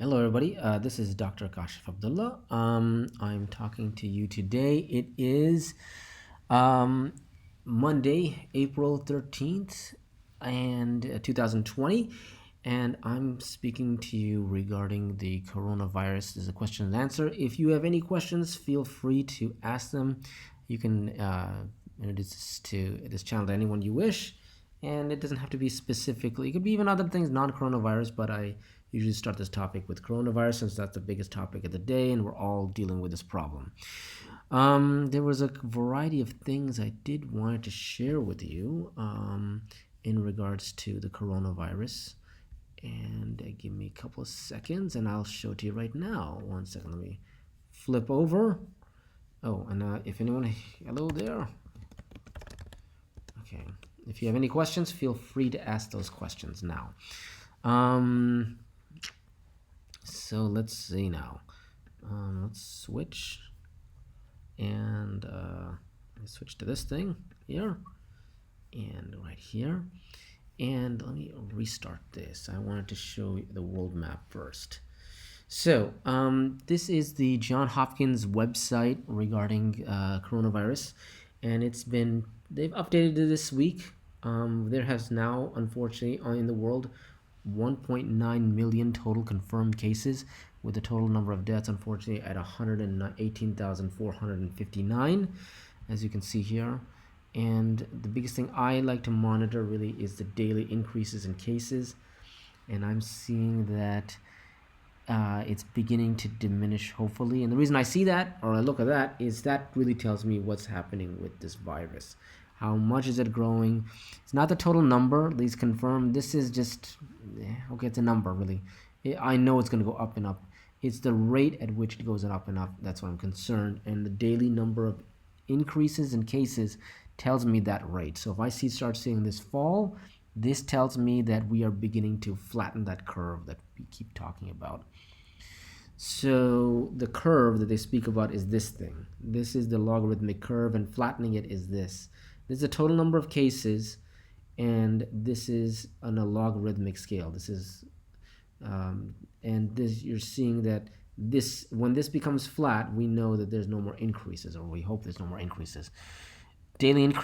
Hello, everybody. This is Dr. Kashif Abdullah. I'm talking to you today. It is Monday, April 13th, and 2020, and I'm speaking to you regarding the coronavirus. This is a question and answer. If you have any questions, feel free to ask them. You can introduce to this channel to anyone you wish, and it doesn't have to be specifically. It could be even other things, non-coronavirus, but I usually start this topic with coronavirus since that's the biggest topic of the day, and we're all dealing with this problem. There was a variety of things I did want to share with you in regards to the coronavirus. And give me a couple of seconds and I'll show it to you right now. 1 second, let me flip over. Oh, and if anyone, hello there. Okay, if you have any questions, feel free to ask those questions now. So let's see now. Let's switch and switch to this thing here and right here. And let me restart this. I wanted to show you the world map first. So this is the Johns Hopkins website regarding coronavirus, and they've updated it this week. There has now, unfortunately, in the world, 1.9 million total confirmed cases, with the total number of deaths, unfortunately, at 118,459, as you can see here. And the biggest thing I like to monitor really is the daily increases in cases, and I'm seeing that it's beginning to diminish, hopefully. And the reason I see that, or I look at that, is that really tells me what's happening with this virus. How much is it growing? It's not the total number, at least confirmed. This is just, okay, it's a number, really. I know it's going to go up and up. It's the rate at which it goes up and up. That's why I'm concerned. And the daily number of increases in cases tells me that rate. So if I start seeing this fall, this tells me that we are beginning to flatten that curve that we keep talking about. So the curve that they speak about is this thing. This is the logarithmic curve, and flattening it is this. This is the total number of cases, and this is on a logarithmic scale. This is, and this, you're seeing that this, when this becomes flat, we know that there's no more increases, or we hope there's no more increases. Daily,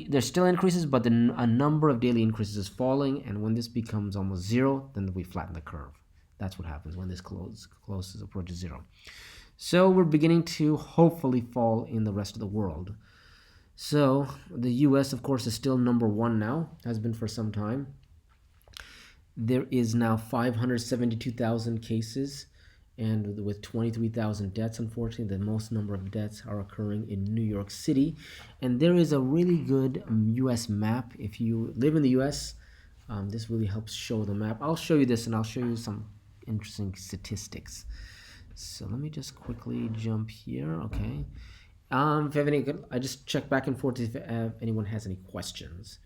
there's still increases, but a number of daily increases is falling, and when this becomes almost zero, then we flatten the curve. That's what happens when this closes approaches zero. So we're beginning to hopefully fall in the rest of the world. So the US, of course, is still number one now, has been for some time. There is now 572,000 cases, and with 23,000 deaths. Unfortunately, the most number of deaths are occurring in New York City. And there is a really good US map. If you live in the US, this really helps show the map. I'll show you this, and I'll show you some interesting statistics. So let me just quickly jump here. Okay. If you have any, I just check back and forth if anyone has any questions.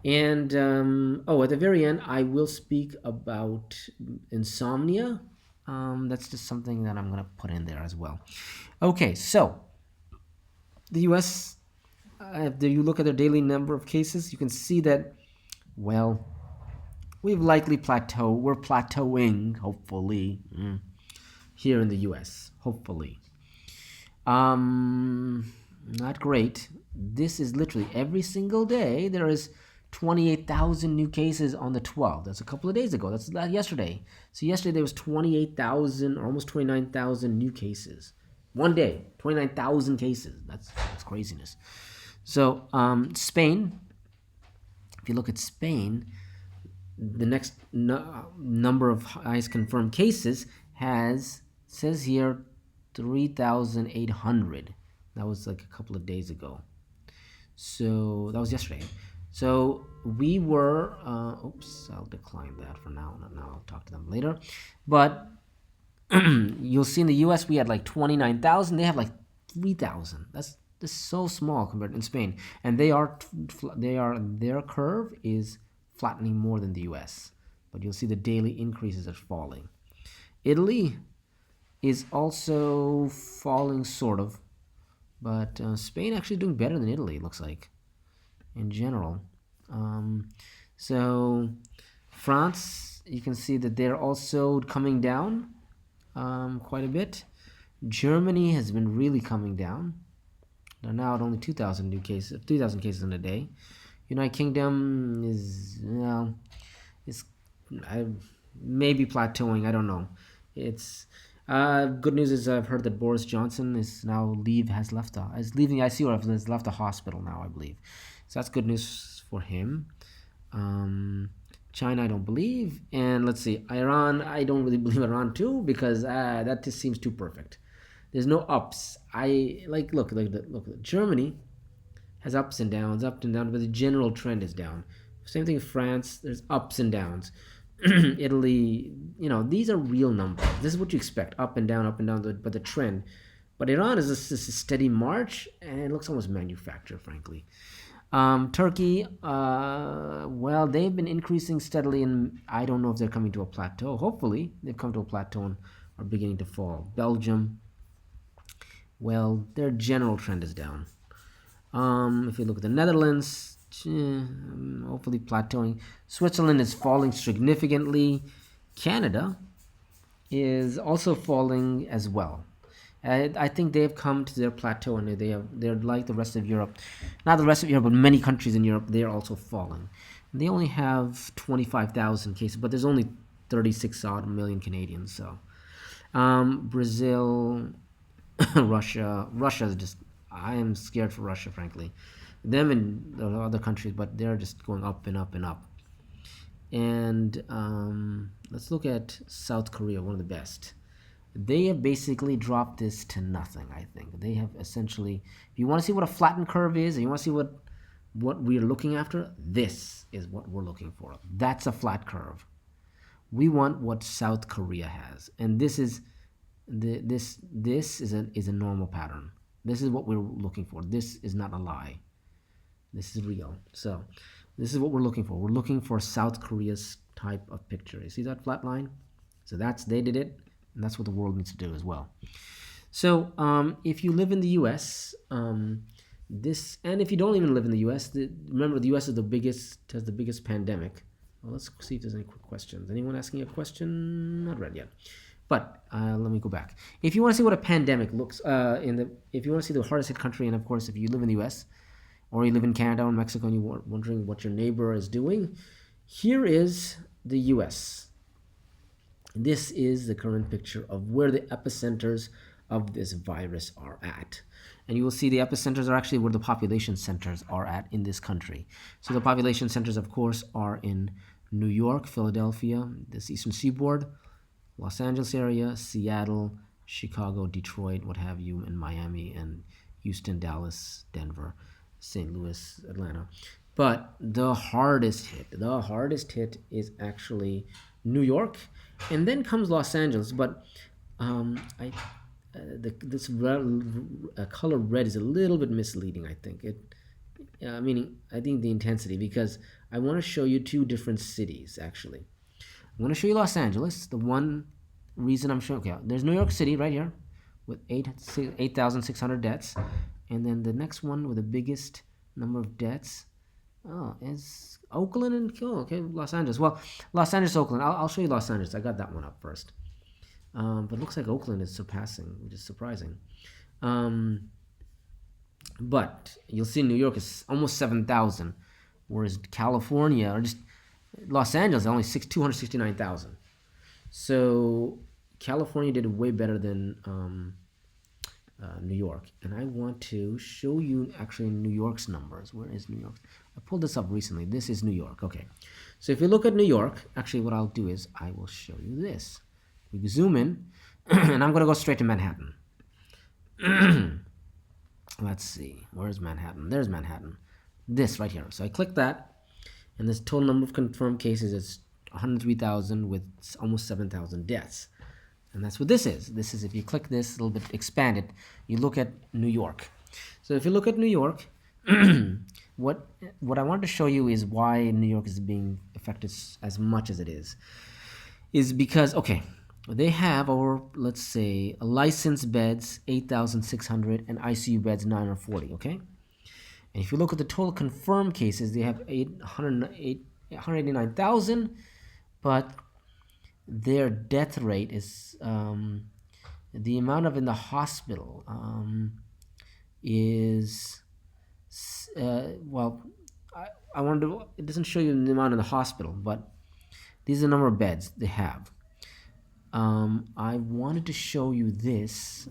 And at the very end, I will speak about insomnia. That's just something that I'm going to put in there as well. Okay, so the US, if you look at their daily number of cases, you can see that, well, we've likely plateaued. We're plateauing, hopefully, here in the US, hopefully. Not great. This is literally every single day there is 28,000 new cases on the 12th. That's a couple of days ago. That's yesterday. So yesterday there was 28,000, almost 29,000 new cases. One day, 29,000 cases. That's craziness. So Spain, if you look at Spain, the next number of highest confirmed cases says here 3,800. That was like a couple of days ago. So that was yesterday. So we were, oops, I'll decline that for now. Now I'll talk to them later. But you'll see in the US we had like 29,000. They have like 3,000. That's so small compared in Spain. And their curve is flattening more than the US. But you'll see the daily increases are falling. Italy is also falling, sort of. But Spain actually doing better than Italy, it looks like, in general. So France you can see that they're also coming down quite a bit. Germany has been really coming down. They're now at only 2,000 new cases, 2,000 cases in a day. United Kingdom is, well, is maybe plateauing. I don't know. It's good news is I've heard that Boris Johnson is now is leaving the ICU, or has left the hospital now, I believe. So that's good news for him. China, I don't believe, and let's see, Iran. I don't really believe Iran too, because that just seems too perfect. There's no ups. I like look. Germany has ups and downs, but the general trend is down. Same thing with France. There's ups and downs. Italy, these are real numbers. This is what you expect: up and down, but the trend. But Iran is a steady march, and it looks almost manufactured, frankly. Turkey, well, they've been increasing steadily, and I don't know if they're coming to a plateau. Hopefully, they've come to a plateau and are beginning to fall. Belgium, well, their general trend is down. If you look at the Netherlands, hopefully plateauing. Switzerland is falling significantly. Canada is also falling as well. I think they've come to their plateau, and they're like the rest of Europe. Not the rest of Europe, but many countries in Europe, they're also falling. They only have 25,000 cases, but there's only 36 odd million Canadians. So Brazil, Russia is just, I am scared for Russia, frankly. Them and the other countries, but they're just going up and up and up. And let's look at South Korea, one of the best. They have basically dropped this to nothing, I think. They have essentially, if you want to see what a flattened curve is, and you want to see what we're looking after, this is what we're looking for. That's a flat curve. We want what South Korea has, and this is a normal pattern. This is what we're looking for. This is not a lie. This is real. So this is what we're looking for. We're looking for South Korea's type of picture. You see that flat line? So they did it, and that's what the world needs to do as well. So if you live in the U.S., and if you don't even live in the U.S., remember the U.S. has the biggest pandemic. Well, let's see if there's any quick questions. Anyone asking a question? Not read yet. But let me go back. If you want to see what a pandemic looks if you want to see the hardest hit country, and of course, if you live in the U.S. or you live in Canada or Mexico and you're wondering what your neighbor is doing, here is the U.S. This is the current picture of where the epicenters of this virus are at. And you will see the epicenters are actually where the population centers are at in this country. So the population centers, of course, are in New York, Philadelphia, this eastern seaboard, Los Angeles area, Seattle, Chicago, Detroit, what have you, and Miami, and Houston, Dallas, Denver, St. Louis, Atlanta. But the hardest hit is actually New York, and then comes Los Angeles. But this color red is a little bit misleading, I think. Meaning, I think the intensity, because I want to show you two different cities, actually. I'm going to show you Los Angeles. The one reason I'm showing, there's New York City right here with 8,600 deaths. And then the next one with the biggest number of deaths is Oakland and Los Angeles. Well, Los Angeles, Oakland. I'll show you Los Angeles. I got that one up first. But it looks like Oakland is surpassing, which is surprising. But you'll see New York is almost 7,000, whereas California, or just Los Angeles, is only 269,000. So California did way better than New York. And I want to show you actually New York's numbers. Where is New York? I pulled this up recently. This is New York. Okay. So if you look at New York, actually what I'll do is I will show you this. We zoom in, and I'm going to go straight to Manhattan. Let's see. Where's Manhattan? There's Manhattan. This right here. So I click that, and this total number of confirmed cases is 103,000 with almost 7,000 deaths. And that's what this is. This is, if you click this, a little bit expanded, you look at New York. So if you look at New York, what I wanted to show you is why New York is being affected as much as it is because, they have, or let's say, licensed beds, 8,600, and ICU beds, 940, okay? And if you look at the total confirmed cases, they have 189,000, but their death rate is the amount of in the hospital is well, I wanted to. It doesn't show you the amount in the hospital, but these are the number of beds they have. I wanted to show you this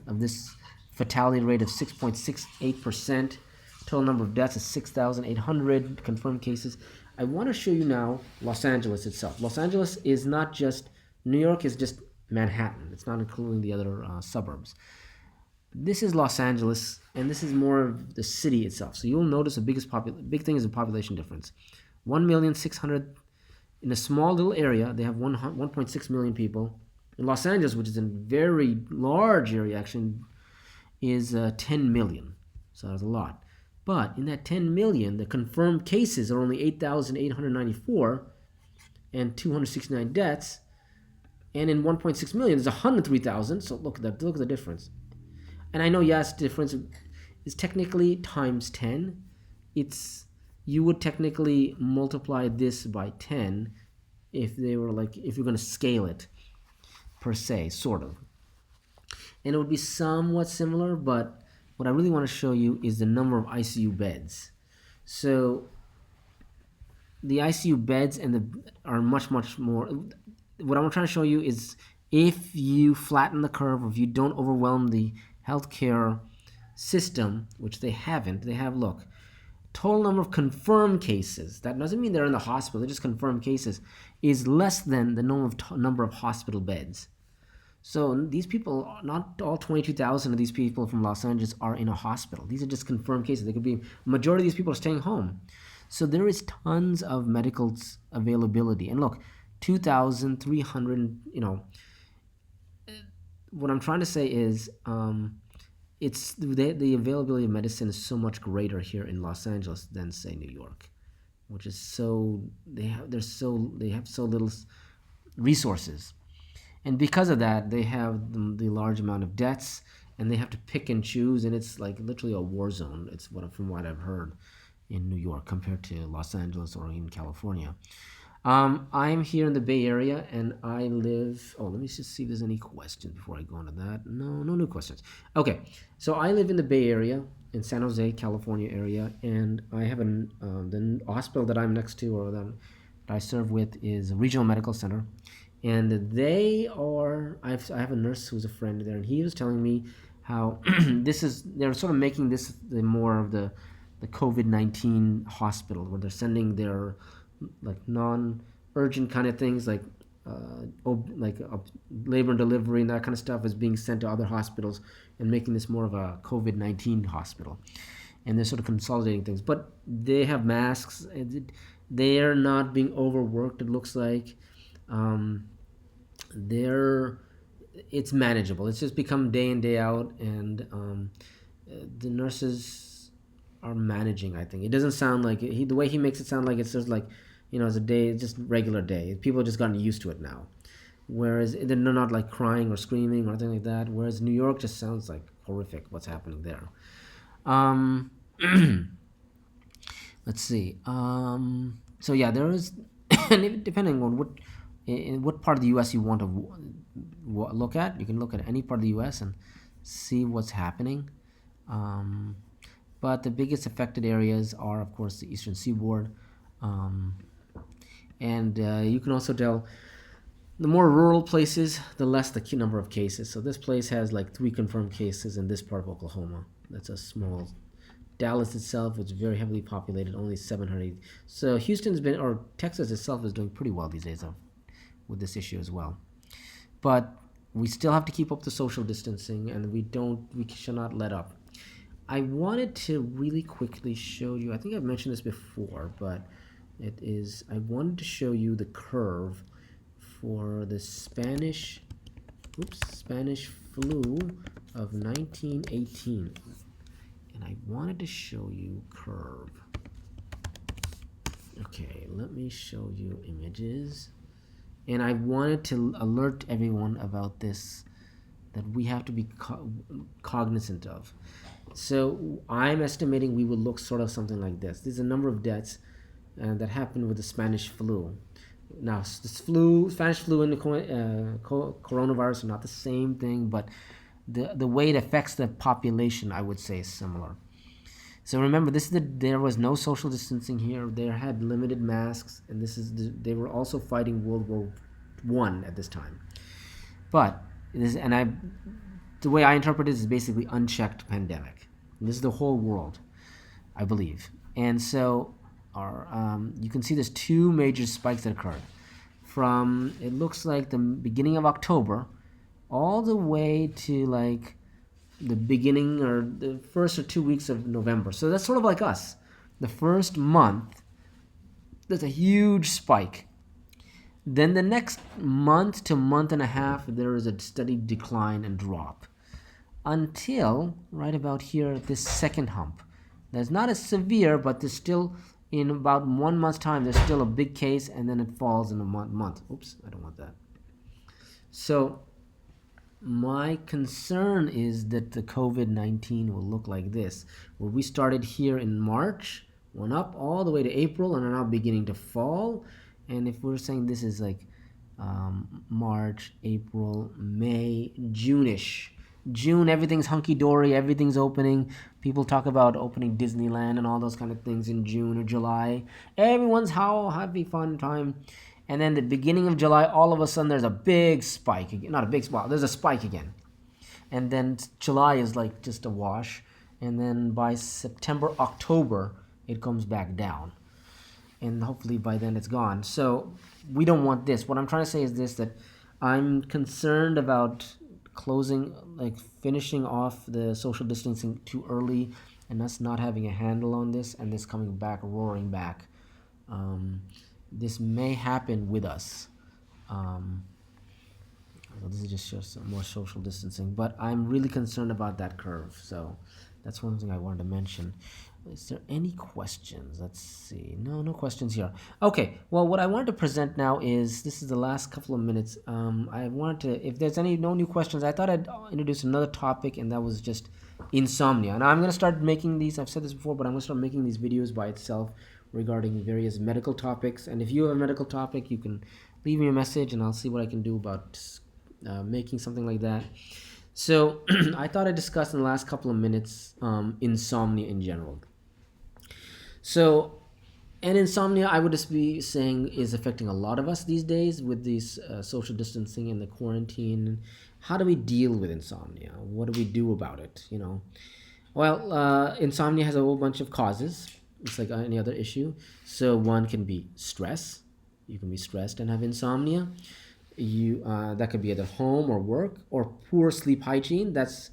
fatality rate of 6.68%. Total number of deaths is 6,800 confirmed cases. I want to show you now Los Angeles itself. Los Angeles is not just New York; is just Manhattan. It's not including the other suburbs. This is Los Angeles, and this is more of the city itself. So you'll notice the big thing is the population difference. 1,600,000 in a small little area. They have 1.6 million people. In Los Angeles, which is a very large area, actually, is 10 million. So that's a lot. But in that 10 million, the confirmed cases are only 8,894 and 269 deaths. And in 1.6 million, there's 103,000. So look at that. Look at the difference. And I know, yes, difference is technically times 10. You would technically multiply this by 10 if you're going to scale it per se, sort of. And it would be somewhat similar, but what I really want to show you is the number of ICU beds. So the ICU beds are much more. What I'm trying to show you is if you flatten the curve, or if you don't overwhelm the healthcare system, which they haven't. They have, look, total number of confirmed cases. That doesn't mean they're in the hospital. They're just confirmed cases. Is less than the number of hospital beds. So these people, not all 22,000 of these people from Los Angeles are in a hospital. These are just confirmed cases. They could be, majority of these people are staying home. So there is tons of medical availability. And look, 2,300, what I'm trying to say is it's the availability of medicine is so much greater here in Los Angeles than, say, New York, which is they have so little resources. And because of that, they have the large amount of deaths, and they have to pick and choose, and it's like literally a war zone. It's from what I've heard in New York compared to Los Angeles or in California. I'm here in the Bay Area, and I live. Oh, let me just see if there's any questions before I go into that. No new questions. Okay, so I live in the Bay Area, in San Jose, California area, and I have the hospital that I'm next to, or that I serve with, is a regional medical center, and I have a nurse who's a friend there, and he was telling me how they're sort of making this the more of the COVID-19 hospital, where they're sending their like non-urgent kind of things like labor and delivery and that kind of stuff is being sent to other hospitals, and making this more of a COVID-19 hospital. And they're sort of consolidating things, but they have masks. They're not being overworked, it looks like. It's manageable. It's just become day in, day out, and the nurses are managing. I think it doesn't sound like the way he makes it sound like it's just like, it's a day, it's just regular day. People have just gotten used to it now. Whereas they're not like crying or screaming or anything like that. Whereas New York just sounds like horrific what's happening there. Let's see. So yeah, there is, and depending on in what part of the U.S. you want to look at, you can look at any part of the U.S. and see what's happening. But the biggest affected areas are, of course, the Eastern Seaboard. And you can also tell the more rural places, the less the number of cases. So this place has like 3 confirmed cases in this part of Oklahoma. That's a small. Dallas itself, which is very heavily populated, only 700. So Texas itself is doing pretty well these days with this issue as well. But we still have to keep up the social distancing, and we should not let up. I wanted to really quickly show you, I think I've mentioned this before, but I wanted to show you the curve for the Spanish flu of 1918. And I wanted to show you curve. Okay, let me show you images. And I wanted to alert everyone about this, that we have to be cognizant of. So I'm estimating we will look sort of something like this. There's a number of deaths that happened with the Spanish flu. Now, this Spanish flu, and the coronavirus are not the same thing, but the way it affects the population, I would say, is similar. So remember, there was no social distancing here. They had limited masks, and they were also fighting World War I at this time. But the way I interpret it is basically unchecked pandemic. And this is the whole world, I believe. And so, you can see there's two major spikes that occurred from, it looks like, the beginning of October all the way to like the beginning or the first or 2 weeks of November. So that's sort of like us. The first month, there's a huge spike. Then the next month to month and a half, there is a steady decline and drop until right about here, this second hump. That's not as severe, but there's still, in about 1 month's time, there's still a big case, and then it falls in a month. Oops, I don't want that. So my concern is that the COVID-19 will look like this, where we started here in March, went up all the way to April, and are now beginning to fall. And if we're saying this is like March, April, May, June-ish. June, everything's hunky-dory, everything's opening. People talk about opening Disneyland and all those kind of things in June or July. Everyone's happy, fun time. And then the beginning of July, all of a sudden there's a big spike. Not a big spike, there's a spike again. And then July is like just a wash. And then by September, October, it comes back down. And hopefully by then it's gone. So we don't want this. What I'm trying to say is this, that I'm concerned about finishing off the social distancing too early, and us not having a handle on this, and this coming back, roaring back. This may happen with us. This is just some more social distancing, but I'm really concerned about that curve. So that's one thing I wanted to mention. Is there any questions? Let's see. No questions here. Okay. Well, what I wanted to present now is, this is the last couple of minutes. I wanted to, if there's no new questions, I thought I'd introduce another topic, and that was just insomnia. And I'm going to start making these, I've said this before, but I'm going to start making these videos by itself regarding various medical topics. And if you have a medical topic, you can leave me a message, and I'll see what I can do about making something like that. So I thought I'd discuss in the last couple of minutes insomnia in general. So, and insomnia, I would just be saying, is affecting a lot of us these days with these social distancing and the quarantine. How do we deal with insomnia? What do we do about it? Well, insomnia has a whole bunch of causes. It's like any other issue. So one can be stress. You can be stressed and have insomnia. That could be either home or work, or poor sleep hygiene. That's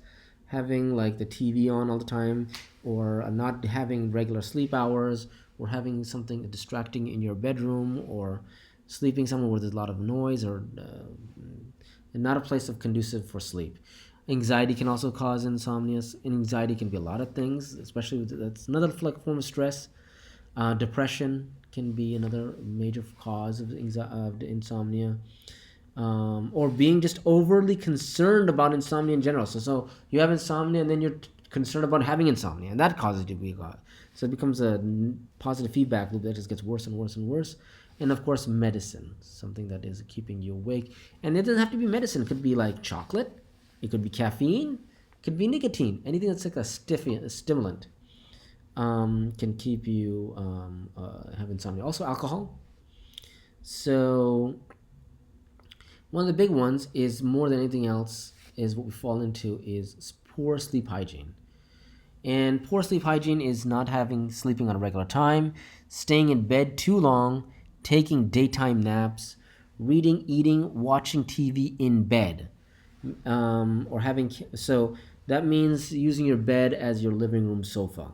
having like the TV on all the time, or not having regular sleep hours, or having something distracting in your bedroom, or sleeping somewhere where there's a lot of noise, or not a place of conducive for sleep. Anxiety can also cause insomnia. Anxiety can be a lot of things, especially that's another form of stress. Depression can be another major cause of insomnia. Or being just overly concerned about insomnia in general. So you have insomnia, and then you're concerned about having insomnia, and that causes you to be God. So it becomes a positive feedback loop that just gets worse and worse and worse. And of course, medicine, something that is keeping you awake. And it doesn't have to be medicine. It could be like chocolate. It could be caffeine. It could be nicotine. Anything that's like a stimulant can keep you have insomnia. Also alcohol. So one of the big ones is, more than anything else, is what we fall into is poor sleep hygiene. And poor sleep hygiene is not sleeping on a regular time, staying in bed too long, taking daytime naps, reading, eating, watching TV in bed, so that means using your bed as your living room sofa,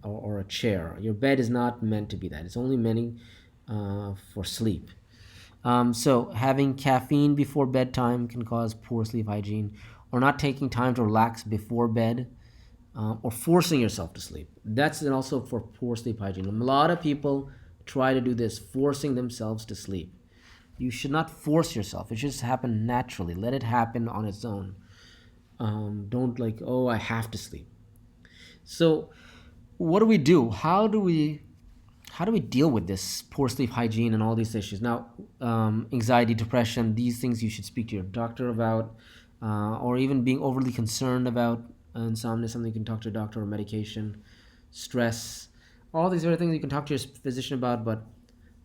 or a chair. Your bed is not meant to be that. It's only meant for sleep. So having caffeine before bedtime can cause poor sleep hygiene, or not taking time to relax before bed, or forcing yourself to sleep. That's also for poor sleep hygiene. A lot of people try to do this, forcing themselves to sleep. You should not force yourself. It should just happen naturally. Let it happen on its own. Don't I have to sleep. So what do we do? How do we how do we deal with this poor sleep hygiene and all these issues? Now, anxiety, depression, these things you should speak to your doctor about, or even being overly concerned about insomnia, something you can talk to a doctor, or medication, stress, all these other things you can talk to your physician about, but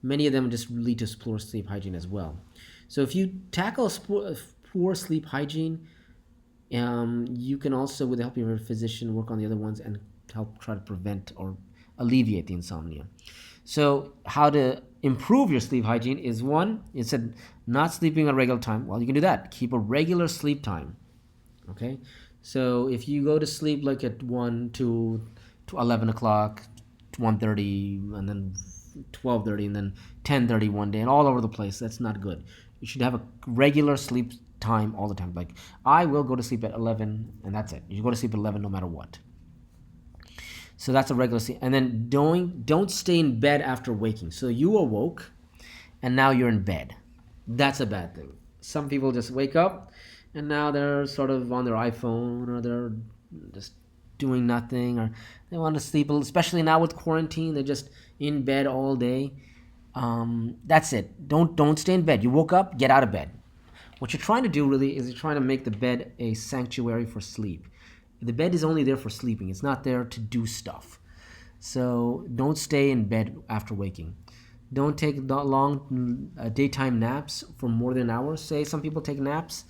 many of them just lead to poor sleep hygiene as well. So if you tackle poor sleep hygiene, you can also, with the help of your physician, work on the other ones and help try to prevent or alleviate the insomnia. So how to improve your sleep hygiene is one, it said not sleeping at a regular time. Well, you can do that. Keep a regular sleep time. Okay? So if you go to sleep like at 1 to 11 o'clock, 1:30, and then 12:30, and then 10:30 one day, and all over the place, that's not good. You should have a regular sleep time all the time. Like, I will go to sleep at 11, and that's it. You go to sleep at 11 no matter what. So that's a regular sleep. And then don't stay in bed after waking. So you awoke, and now you're in bed. That's a bad thing. Some people just wake up, and now they're sort of on their iPhone, or they're just doing nothing, or they want to sleep, especially now with quarantine. They're just in bed all day. That's it. Don't stay in bed. You woke up, get out of bed. What you're trying to do really is you're trying to make the bed a sanctuary for sleep. The bed is only there for sleeping. It's not there to do stuff. So don't stay in bed after waking. Don't take long daytime naps for more than an hour. Say some people take naps.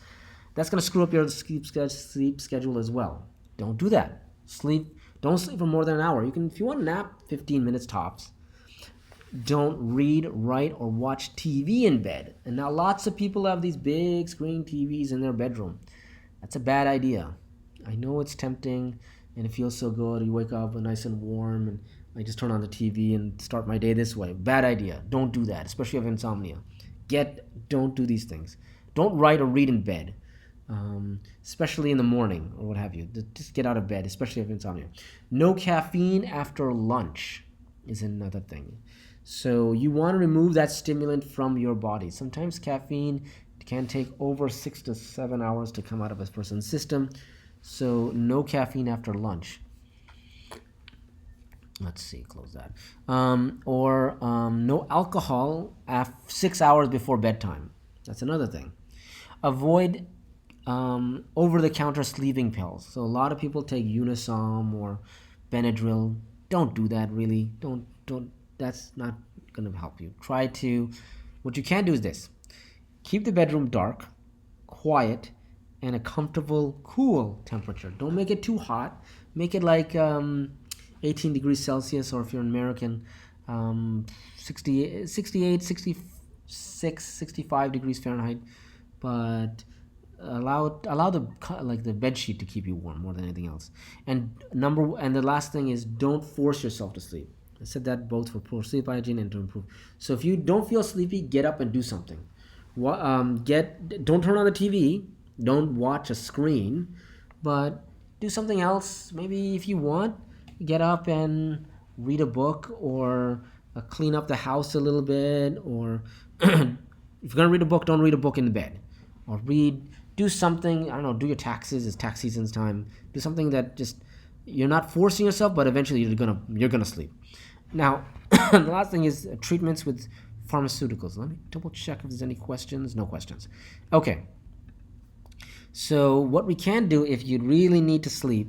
That's going to screw up your sleep schedule as well. Don't do that. Don't sleep for more than an hour. You can, if you want to nap, 15 minutes tops. Don't read, write, or watch TV in bed. And now lots of people have these big screen TVs in their bedroom. That's a bad idea. I know it's tempting and it feels so good. You wake up nice and warm and I just turn on the TV and start my day this way. Bad idea. Don't do that, especially if you have insomnia. Don't do these things. Don't write or read in bed, especially in the morning or what have you. Just get out of bed, especially if you have insomnia. No caffeine after lunch is another thing. So you want to remove that stimulant from your body. Sometimes caffeine can take over 6 to 7 hours to come out of a person's system. So no caffeine after lunch. Let's see, close that. Or no alcohol 6 hours before bedtime. That's another thing. Avoid over-the-counter sleeping pills. So a lot of people take Unisom or Benadryl. Don't do that, really. Don't. That's not going to help you. What you can do is this. Keep the bedroom dark, quiet, and a comfortable, cool temperature. Don't make it too hot. Make it like 18 degrees Celsius, or if you're an American, 68, 66, 65 degrees Fahrenheit. But allow the bed sheet to keep you warm more than anything else. And the last thing is, don't force yourself to sleep. I said that both for poor sleep hygiene and to improve. So if you don't feel sleepy, get up and do something. Don't turn on the TV. Don't watch a screen, but do something else. Maybe if you want, get up and read a book, or clean up the house a little bit. Or if you're gonna read a book, don't read a book in the bed. Or do something. I don't know. Do your taxes. It's tax season's time. Do something that just you're not forcing yourself, but eventually you're gonna sleep. Now, the last thing is treatments with pharmaceuticals. Let me double check if there's any questions. No questions. Okay. So what we can do if you really need to sleep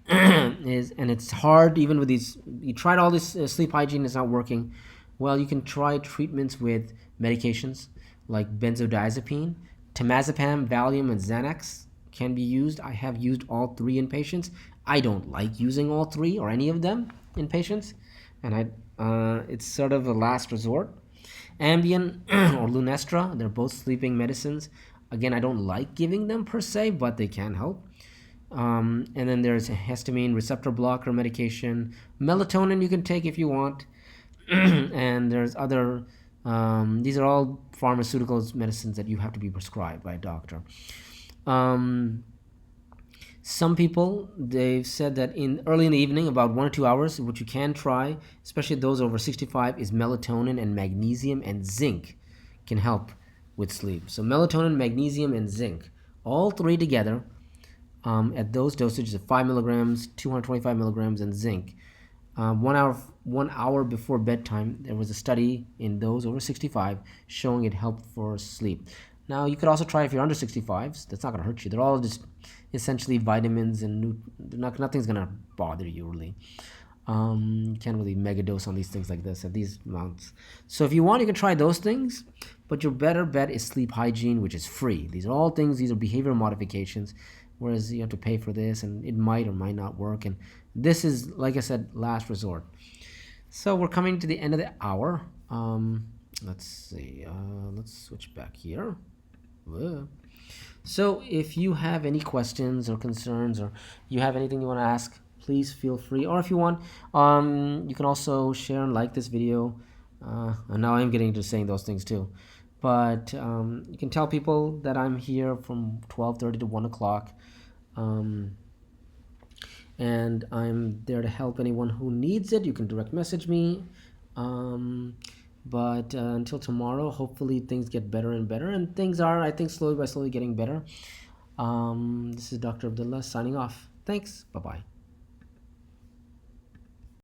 is, and it's hard even with these, you tried all this sleep hygiene, it's not working. Well, you can try treatments with medications like benzodiazepine, temazepam, Valium, and Xanax can be used. I have used all three in patients. I don't like using all three or any of them in patients, and it's sort of a last resort. Ambien or Lunesta, they're both sleeping medicines. Again, I don't like giving them per se, but they can help. And then there's a histamine receptor blocker medication. Melatonin you can take if you want. And there's other, these are all pharmaceuticals, medicines that you have to be prescribed by a doctor. Some people, they've said that early in the evening, about 1 or 2 hours, what you can try, especially those over 65, is melatonin and magnesium and zinc can help with sleep. So melatonin, magnesium, and zinc, all three together at those dosages of 5 milligrams, 225 milligrams, and zinc 1 hour before bedtime, there was a study in those over 65 showing it helped for sleep. Now you could also try if you're under 65s. That's not going to hurt you. They're all just essentially vitamins and nothing's going to bother you really. You can't really mega dose on these things like this at these amounts. So if you want, you can try those things, but your better bet is sleep hygiene, which is free. These are all things, these are behavior modifications, whereas you have to pay for this and it might or might not work. And this is, like I said, last resort. So we're coming to the end of the hour. Let's see, let's switch back here. Whoa. So if you have any questions or concerns, or you have anything you want to ask, please feel free. Or if you want, you can also share and like this video. And now I'm getting into saying those things too. But you can tell people that I'm here from 12:30 to 1 o'clock. And I'm there to help anyone who needs it. You can direct message me. But until tomorrow, hopefully things get better and better. And things are, I think, slowly by slowly getting better. This is Dr. Abdullah signing off. Thanks. Bye-bye.